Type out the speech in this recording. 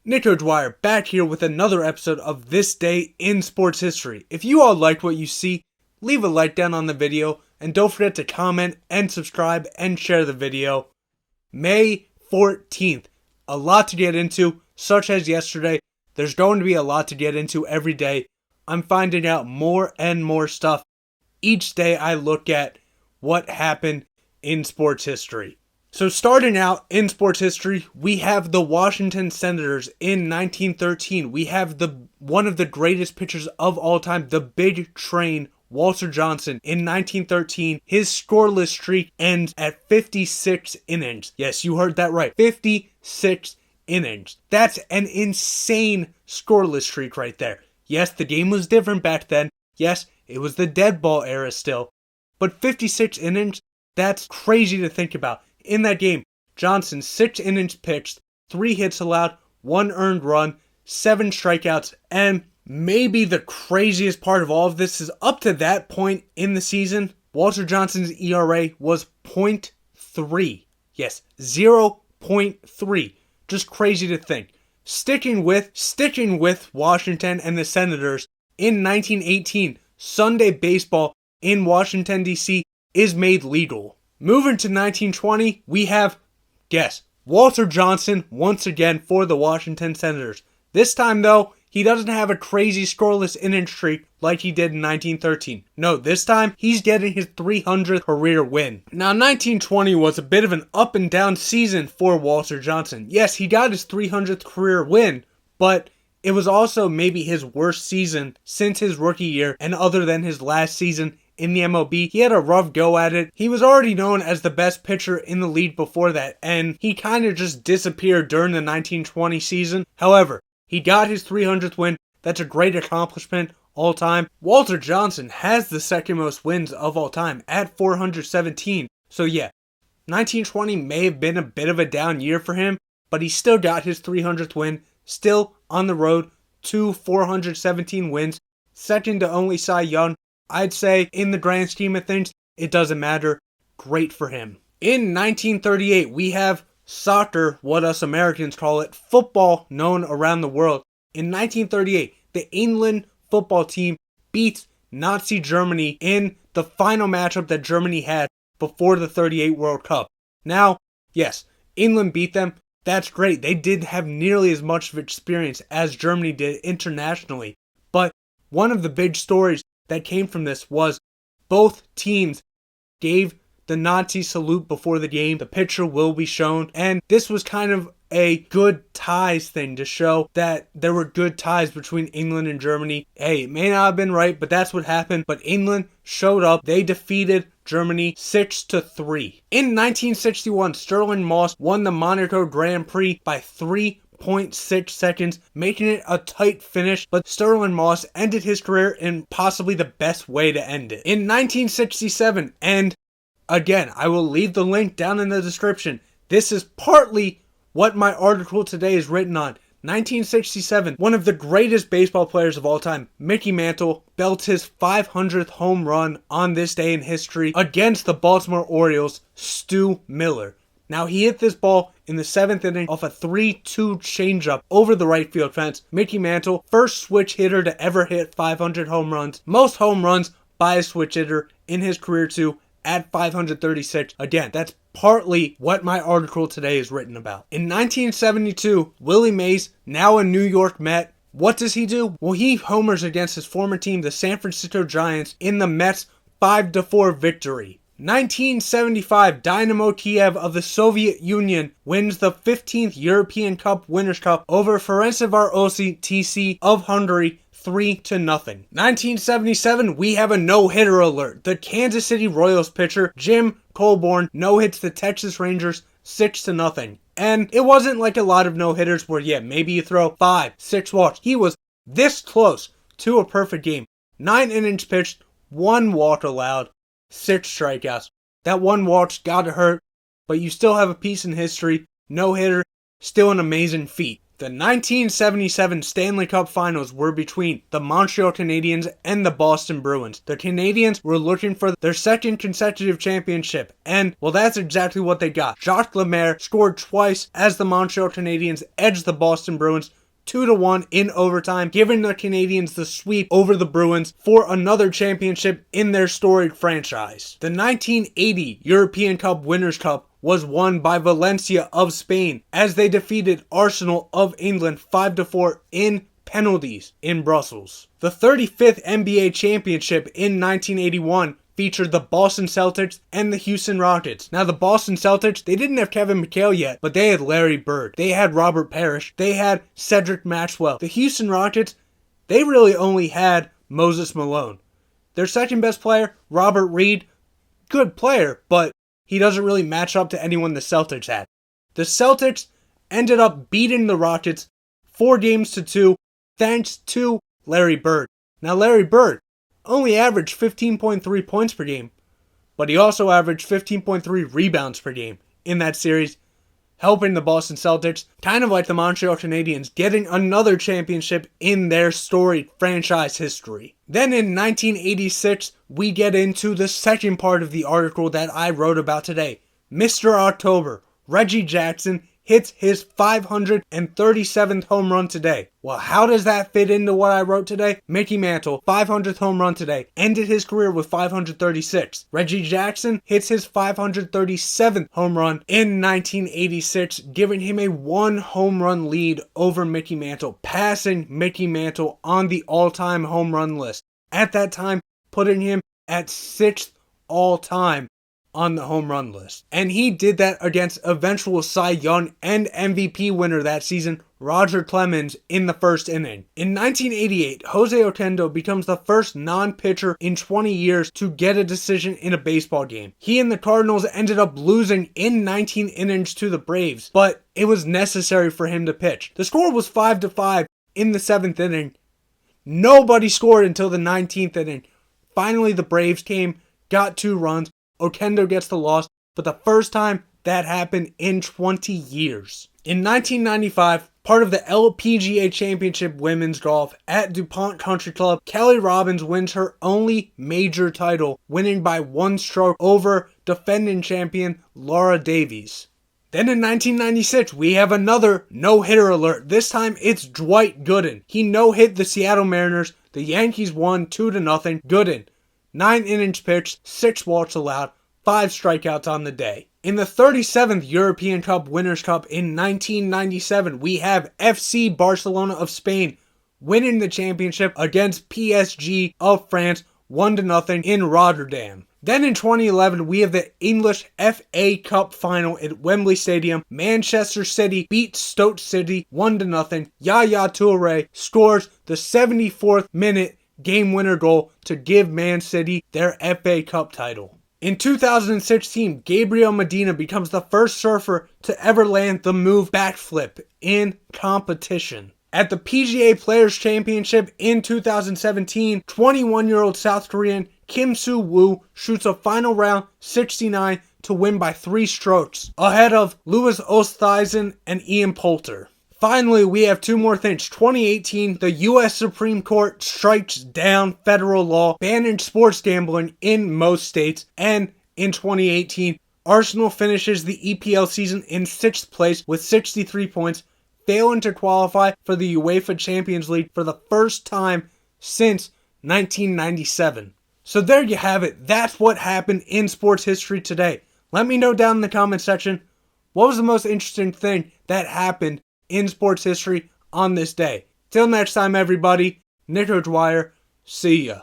Nico Dwyer back here with another episode of This Day in Sports History. If you all liked what you see, leave a like down on the video and don't forget to comment and subscribe and share the video. May 14th, a lot to get into, such as yesterday. There's going to be a lot to get into every day. I'm finding out more and more stuff. Each day I look at what happened in sports history. So starting out in sports history, we have the Washington Senators in 1913. We have one of the greatest pitchers of all time, the Big Train, Walter Johnson, in 1913. His scoreless streak ends at 56 innings. Yes, you heard that right. 56 innings. That's an insane scoreless streak right there. Yes, the game was different back then. Yes, it was the dead ball era still. But 56 innings, that's crazy to think about. In that game, Johnson, 6 innings pitched, 3 hits allowed, 1 earned run, 7 strikeouts, and maybe the craziest part of all of this is up to that point in the season, Walter Johnson's ERA was 0.3. Yes, 0.3. Just crazy to think. Sticking with Washington and the Senators, in 1918, Sunday baseball in Washington, D.C. is made legal. Moving to 1920, we have, guess, Walter Johnson once again for the Washington Senators. This time, though, he doesn't have a crazy scoreless inning streak like he did in 1913. No, this time, he's getting his 300th career win. Now, 1920 was a bit of an up and down season for Walter Johnson. Yes, he got his 300th career win, but it was also maybe his worst season since his rookie year, and other than his last season in the MLB, he had a rough go at it. He was already known as the best pitcher in the league before that, and he kind of just disappeared during the 1920 season. However, he got his 300th win. That's a great accomplishment all time. Walter Johnson has the second most wins of all time at 417. So yeah, 1920 may have been a bit of a down year for him, but he still got his 300th win, still on the road to 417 wins, second to only Cy Young. I'd say, in the grand scheme of things, it doesn't matter. Great for him. In 1938, we have soccer, what us Americans call it, football known around the world. In 1938, the England football team beats Nazi Germany in the final matchup that Germany had before the 38 World Cup. Now, yes, England beat them. That's great. They didn't have nearly as much of experience as Germany did internationally. But one of the big stories that came from this was both teams gave the Nazi salute before the game. The picture will be shown. And this was kind of a good ties thing to show that there were good ties between England and Germany. Hey, it may not have been right, but that's what happened. But England showed up. They defeated Germany 6-3. In 1961, Sterling Moss won the Monaco Grand Prix by 3.6 seconds, making it a tight finish, but Sterling Moss ended his career in possibly the best way to end it. In 1967, and again, I will leave the link down in the description. This is partly what my article today is written on. 1967, one of the greatest baseball players of all time, Mickey Mantle, belts his 500th home run on this day in history against the Baltimore Orioles' Stu Miller. Now, he hit this ball in the 7th inning off a 3-2 changeup over the right field fence. Mickey Mantle, first switch hitter to ever hit 500 home runs. Most home runs by a switch hitter in his career too, at 536. Again, that's partly what my article today is written about. In 1972, Willie Mays, now a New York Met, what does he do? Well, he homers against his former team, the San Francisco Giants, in the Mets' 5-4 victory. 1975, Dynamo Kiev of the Soviet Union wins the 15th European Cup Winners' Cup over Ferencvárosi TC of Hungary 3-0. 1977, we have a no-hitter alert. The Kansas City Royals pitcher, Jim Colborn, no-hits the Texas Rangers 6-0. And it wasn't like a lot of no-hitters where, yeah, maybe you throw 5, 6 walks. He was this close to a perfect game. 9 innings pitched, 1 walk allowed, 6 strikeouts. That 1 walk's gotta hurt, but you still have a piece in history. No hitter, still an amazing feat. The 1977 Stanley Cup Finals were between the Montreal Canadiens and the Boston Bruins. The Canadiens were looking for their second consecutive championship, and, well, that's exactly what they got. Jacques Lemaire scored twice as the Montreal Canadiens edged the Boston Bruins 2-1 in overtime, giving the Canadiens the sweep over the Bruins for another championship in their storied franchise. The 1980 European Cup Winners' Cup was won by Valencia of Spain as they defeated Arsenal of England 5-4 in penalties in Brussels. The 35th NBA championship in 1981 featured the Boston Celtics and the Houston Rockets. Now, the Boston Celtics, they didn't have Kevin McHale yet, but they had Larry Bird. They had Robert Parrish. They had Cedric Maxwell. The Houston Rockets, they really only had Moses Malone. Their second best player, Robert Reed, good player, but he doesn't really match up to anyone the Celtics had. The Celtics ended up beating the Rockets 4-2 thanks to Larry Bird. Now, Larry Bird only averaged 15.3 points per game, but he also averaged 15.3 rebounds per game in that series, helping the Boston Celtics, kind of like the Montreal Canadiens, getting another championship in their storied franchise history. Then in 1986, we get into the second part of the article that I wrote about today. Mr. October, Reggie Jackson, hits his 537th home run today. Well, how does that fit into what I wrote today? Mickey Mantle, 500th home run today, ended his career with 536. Reggie Jackson hits his 537th home run in 1986, giving him a 1 home run lead over Mickey Mantle, passing Mickey Mantle on the all-time home run list. At that time, putting him at 6th all-time on the home run list. And he did that against eventual Cy Young and MVP winner that season, Roger Clemens, in the first inning. In 1988, Jose Oquendo becomes the first non-pitcher in 20 years to get a decision in a baseball game. He and the Cardinals ended up losing in 19 innings to the Braves, but it was necessary for him to pitch. The score was 5-5 in the 7th inning. Nobody scored until the 19th inning. Finally, the Braves came, got 2 runs. Oquendo gets the loss, but the first time that happened in 20 years. In 1995, part of the LPGA Championship Women's Golf at DuPont Country Club, Kelly Robbins wins her only major title, winning by 1 stroke over defending champion Laura Davies. Then in 1996, we have another no-hitter alert. This time it's Dwight Gooden. He no-hit the Seattle Mariners. The Yankees won 2-0. Gooden, 9 innings pitched, 6 walks allowed, 5 strikeouts on the day. In the 37th European Cup Winners' Cup in 1997, we have FC Barcelona of Spain winning the championship against PSG of France 1-0 in Rotterdam. Then in 2011, we have the English FA Cup final at Wembley Stadium. Manchester City beats Stoke City 1-0. Yaya Toure scores the 74th minute game winner goal to give Man City their FA Cup title. In 2016, Gabriel Medina becomes the first surfer to ever land the move backflip in competition. At the PGA Players Championship in 2017, 21-year-old South Korean Kim Soo-woo shoots a final round 69 to win by 3 strokes, ahead of Louis Oosthuizen and Ian Poulter. Finally, we have 2 more things. 2018, the U.S. Supreme Court strikes down federal law banning sports gambling in most states. And in 2018, Arsenal finishes the EPL season in 6th place with 63 points, failing to qualify for the UEFA Champions League for the first time since 1997. So there you have it. That's what happened in sports history today. Let me know down in the comment section, what was the most interesting thing that happened in sports history on this day. Till next time, everybody, Nick O'Dwyer, see ya.